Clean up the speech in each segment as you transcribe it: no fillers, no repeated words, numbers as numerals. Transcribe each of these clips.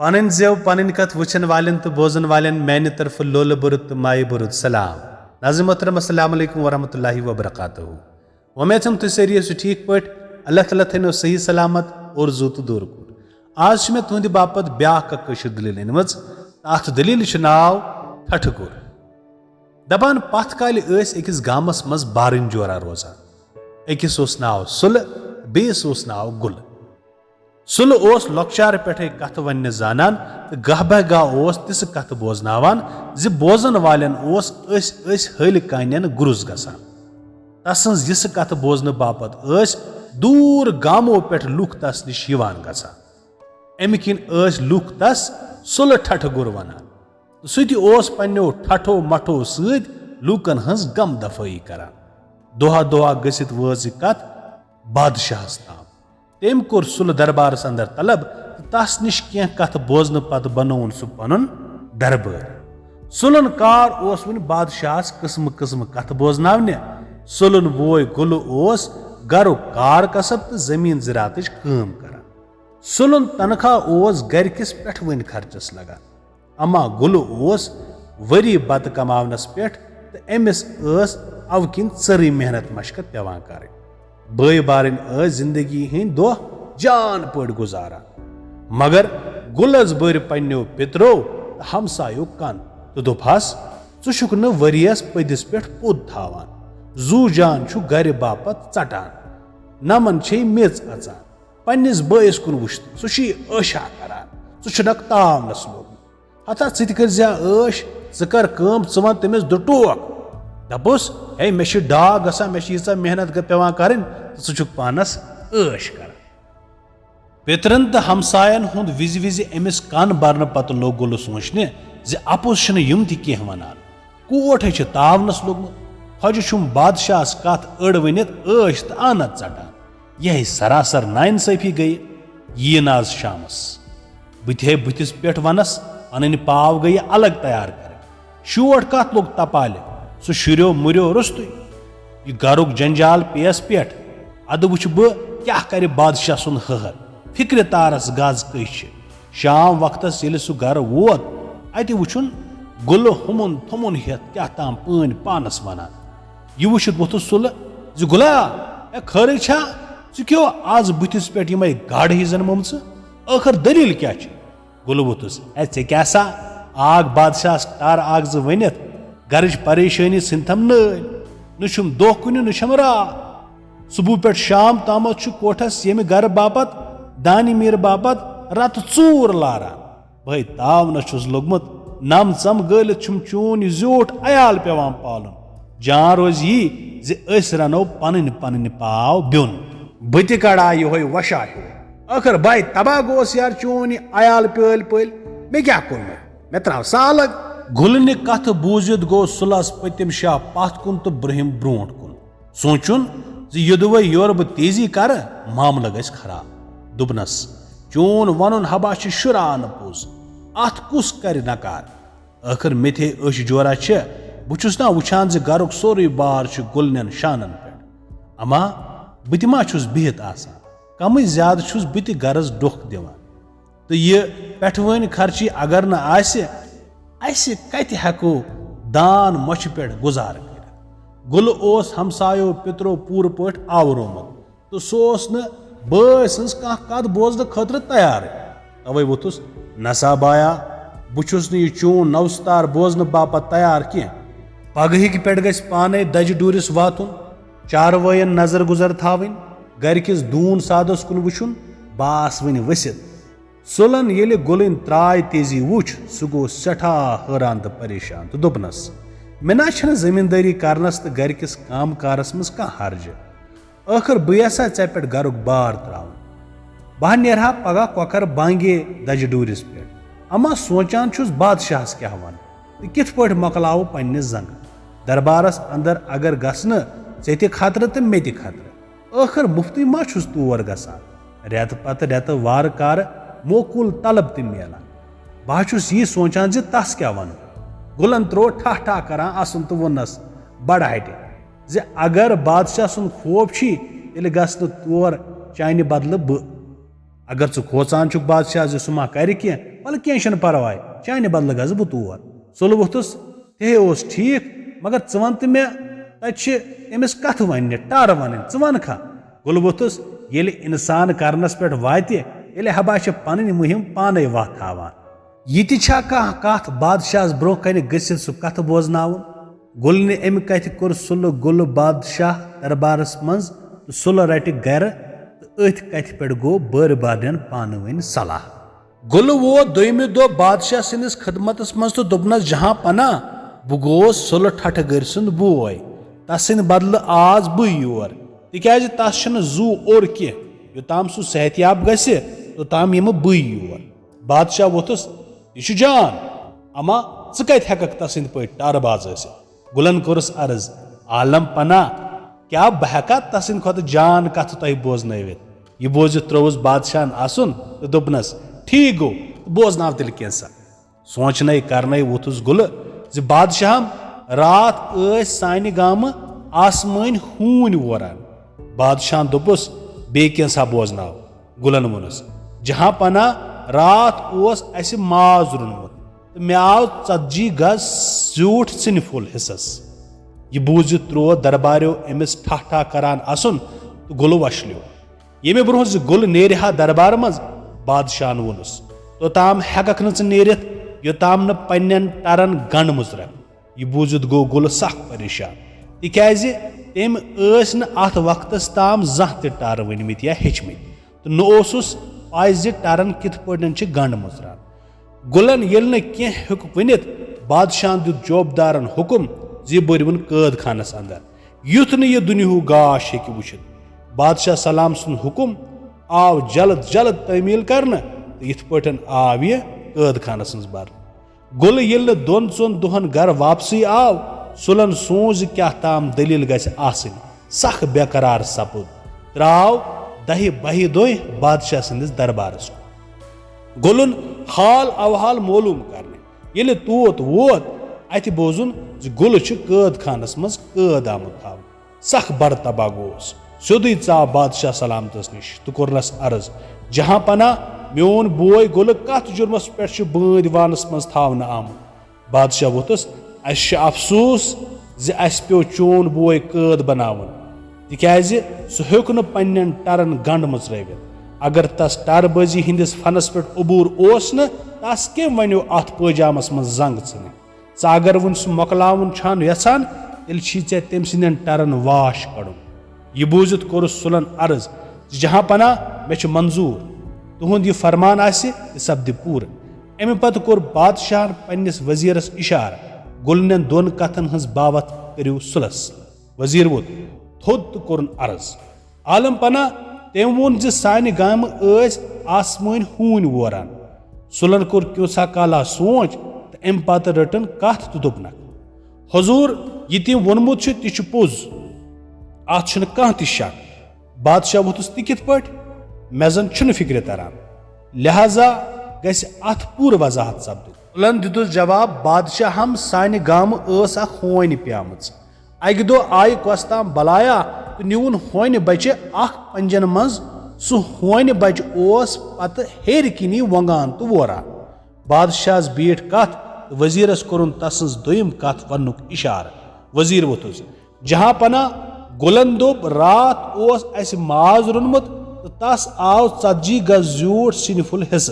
पन जेव पन कथ वुचन वालन तो बोजन वालन मैंने तरफ लोल बुरुत तो माए बुरुत सलाम। नाज़िम मोहतरम अस्सलाम वालेकुम वरहमतुल्लाहि वबरकातुहू। उम्मीद हम तुम सारी ठीक पे अल्लाह ताला थो सही सलामत और जू तो दूर कूट। आज मे तुंद बापत ब्याह कशीर दलील अनम। अत दलील नाव ठठगुर। दपान पथ काल अकिस गामस मज बारन जोरा रोजान। अकिस नाव सुल बेस नाव गुल। सुल लॉकचार पे कथ वन जानान तो गह बह गाह तिस कथ बोजनावान जि बोजन वालन हल कान गुरुज गसान। तस यस कथ बोजन बापत दूर गामो पे लुख तस निश गसान। अमि किन लुख तस सुल ठठगुर वनान। सह पन्नो ठठो मठो लूकन हज गम दफाई करान। दोहा दोहा गसित वज कथ बादशाहस ताम। तम कोर सुल दरबारस अंदर तलब तस निश कह कथ बोजन पत बनोन सह पन दरबार। सुलन कार वन बादशाहस किस्म किस्म कथ बोजनावने। सुलन बोय गुल गरु कार कसब तो जमीन ज़रात काम करान। सुलन तनखा गरिकस पेठवन खर्चस लगान। अमा गुल वरी बत कमावनस पे तो अमिस अव किन चरी मेहनत मशकत पेवान कर। बय बारन जिंदगी हंद दो जान पड़ गुजारान। मगर गुलस बर पन्नो पितरो हमसायो कन तो दोपहस चुक न वरियस पदिस पे पोद थावान। जू जान छु गर बापत चटान। नमन छे मेज अचान। पन्निस बयस कुन वुश्त सह ऐशा करान। चुनक तावनस लोग हता कर्जा ऐश कर कम च वन तमिस दुटोक दपुस हे मे डाक गसा मे यीचा मेहनत पेवान कर चुक पानस ऐश कर। पितरन तो हमसायन हुंद विज विज अमिस कान बरन पत लोग गुल सोचने अपोस यम तह वनान। कोट तावनस लोगमुत फज छुम बादशाहस कथ अड़ वनित ऐश तो आनत चटान। यह सरासर नाइंसाफी गई। यी नाज शामस बुथे बुथिस पे वनस पन पाव गई अलग तैयार कर। शोट कथ लोग तपाले सह शुरो मुर्यो रुस्तु। यह गरुक जंजाल पेस पे अद वुच बह क्या कर बादशाह सुन हर फिक्र तारस गज कश। शाम वक्तस ये सह गर वोत अत वुचुन गुल हुमुन थुमुन हेत क्या ताम पन पानस वनान। यह वुचित वोथुस सुल गुला खर छा क्यों आज बुथिस पे यम गाड़ ही जन्म आखिर दलील क्या गुल वोथुस ऐ क्या सा आग बादशाह टर आग ज वनित गरज परेशानी सिंथम नम दो कुन नम रात। सुबह पे शाम ताम कोठस यम गर बापत दानी मीर बापत रत चूर लारान। भाई तावनस लोगमुत नम चम गलित चून ज्योट अयाल पेवान पालन। जान रोज यी रनो पन पन पाव ब्योन बत कड़ा ये वशा हो। आखिर भाई तबाह गोस यार चून अयाल प्यल पल मे क्या कोर मे त्राव सालग। गुलन कथ बूजित गो सुलस पतिम शाह पथ कुन तो ब्रहिम ब्रोट कुन। सोचुन युदव योर बह तेजी कर मामल गस खराब। दुबनस चून वन हबा शुरान पोज अत कुस कर नकार। आखिर मेथे अश जोरा बहुस ना वुचान गरुक सोरे बार गुलन शानन पे। अमा बत मा बिहित आसान कम ज्यादा बत गरज डोख दिवान। तो यह पेठवन खर्ची अगर न आसे कत हेको दान मछ पे गुजार कर। गुल हमसायो पितरो पूर पे आवरोमुत तो सोस न बय सज कह कथ बोजन खतर तैयार। तवे वोथुस नसा बाया बहुस न चून नवस्तार बोजन बापत तैयार कह। पगह पे गस पाने दज डूरिस वातुन चारवयन नजर गुजर थावन गरिकस दून सादस कुन वुचुन बास वन वसित। सुलन ये गुलन त्राय तेजी वुच सह गो सठा हैरान तो परेशान तो दोपनस मे ना जमींदारी करनस तो गरिकस काम कारस मज कह हर्ज। आखिर बसा ऐ पे गरुक बार त्रावन। बह नेरहा पगह कौकर बांगे दज डूरिस पे। अमा सोचान छुस बादशाहस क्या वन तो कित पे मकलाव पन्निस जंग। दरबारस अंदर अगर गसन ऐ खतर तो मे खतर। आखिर मुफ्ती मा छुस तोर गसान। रेत पत रेत वार कार मोकुल तलब तम मिलान। बह यह सोचान तस क्या वन। गुलन त्रो ठा ठा करान असन तो वनस बड़ हटे अगर बादशाह सुन खौफ ये गसन तोर चान बदल अगर खोचान बादशाह सह मा कर वल कह परवाय चाने बदल गज बह तौर सुल वोथुस ते ठीक मगर वन तो मे तमिस कथ वन टर वन वन खा गुल वोथुस ये इंसान करनस पे वात हबा पन मुहिम पाने वत हावान यह कथ बादशाह ब्रो कन गसित सह कथ बोजनावन गुल ने अम कथ कोर सुल गुल बादशाह दरबारस मज तो सुल रट गर तो अथ कथ पे गो बर बारन पान वन सलाह गुल वो दोयमि दो बादशाह सिंदिस खदमतस मज तो दोपनस जहां पना बह गोस सुल ठठ गर सुंद बोय तसिंद बदल आज बह योर तिकाज तस जू और कह योताम सह सेहतयाब गसि तोताम यम बह योर बादशाह वोथुस यह जान अमा ज कत हेकक तसिंद पे टारबाज गुलन कोरस अर्ज आलम पना क्या बह हेका तसिंद खुद जान कथ तह बोजनवित यह बोजित त्रोवस बादशाह आसन तो दोपनस ठीक गो बोजनाव तिल कैसा सोचन करन वोथुस गुल ज बादशाह रात सानि गाम आसमान हून वोरान बादशाह दोपुस बे कैसा बोजनाव गुलन वोनस जहां पना रात अस माज रुनमुत तो मे आव 40 गज झूठ सिनफुल हिस्सस यह बूजित त्रो दरबारियों अमिस ठा करान असन तो गुल वशलियो ये ब्रोह गुल नेहा दरबार मज बादशाह वोनस तोताम हेकक नेरित योताम न पन्न टरन गंड मुजर यह बूजित गो गुल सख परेशान तिकाज तम अत वक्तस ताम जह टर वनमित या हेचमित तो नोसुस पाय ज टरन कित पे गंड मुजरान गुलन ये हेक वनित बादशाह दुत जोबदारन हुकुम जी बरवन कैद खानस अंदर युथ न यह दुनिया गाश हे वुचित बादशाह सलाम सुन हुकुम आव जल्द जल्द तमील करन यथ पे आव यह कैद खानस मज बर गुल ये 2-3 दुहन घर वापसी आव सुलन सोच क्या ताम दलील गसन सख बेकरार सपुद त्राव 10-12 दोह बादशाह सिंदिस दरबारस गुलन हाल अवहाल मालूम करने ये तोत वोत अत बोजुन गुल कैद खानस मज कैद आमुत थाव सख बरतबा गोस सोदी चाव बादशाह सलामतस निश तो कोरनस अर्ज जहां पना मोन बोय गुल कथ जुर्मस पे बंद वानस मज थावन आमुत बादशाह वोथुस अस अफसोस ज अस पे चोन बोय कैद बनावन तिकाज सह हेक न पन्न टरन गंड मुजरवित अगर तस टारबाजी हिंदिस फनस पे अबूर ओस न तस कम वनो अत पैजामस मज जंग इन अगर वन सह मोकलावन छान यसान तेल तम सिंदन टरन वाश कड़न यह बूजित कोर सुलन अर्ज जहां पना मे मंजूर तुहद यह फरमान सपद पूर अमे पत कोर बादशाह पन्निस वजीरस इशार गुलन दोन कथन हज बाबत करियो सुलस वजीर वोत थोद तो कोरन अर्ज आलम पना तम वोन सानि गाम आसमान हून वोरान सुलन कोर क्योसा काला सोच तो अम पत रटन कथ तो दोपनक हजूर यह तम वोनमुत तह पोज अत कह त शक बादशाह वोथुस कित पे मे जन फिक्र तरान लिहाजा गस अत पूर वजाहत सपद सुलन दितुस जवाब बादशाह हम सानि गाम होन प्यामच अकि दो आय कस्ताम बलाया तो निवन होन बच्चे पंजन मज सह होन बच पत हेर किनी वंगान तो वोरान बादशाह बीठ कथ वजीरस कोरुन तसंज दोयम कथ वनुक इशार वजीर वोथुस जहां पना गुलन दोप रात अस माज रुनमुत तो तस आव 40 गज झूठ सिनफुल हिस्स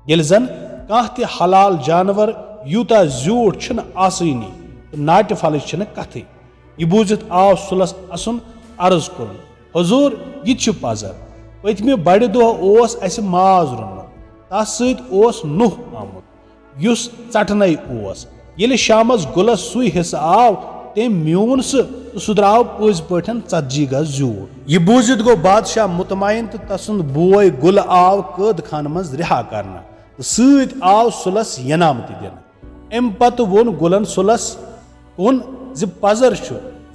ये जन कह त हलाल जानवर यूता झूठ छन आसनी तो नाट फल कथ यह बूजित आव सुलस असन अर्ज कर हजूर यह पजर पतमे बड़ दह अस माज रुनमुत तस सत नुह आमुत युस चटन ये शामस गुलस सुई हिस्स आव तम म्यून सह द्राव पज पे 40 गज झूठ यह बूजित गो बादशाह मुतमैन तो तसुंद बोय गुल आव कैद खान मज रिहा करना तो सत आव सुलस यनामत दिन अम पत वोन गुलन सुलस कुन ज पजर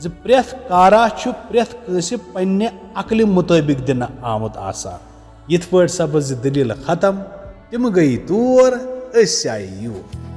ज प्रेथ कारा प्रेथ कंस पन्ने अकल मुताबिक दिन आमुत आसान यथ पे सपज दलील खत्म तम गई तोर अस आये यूर।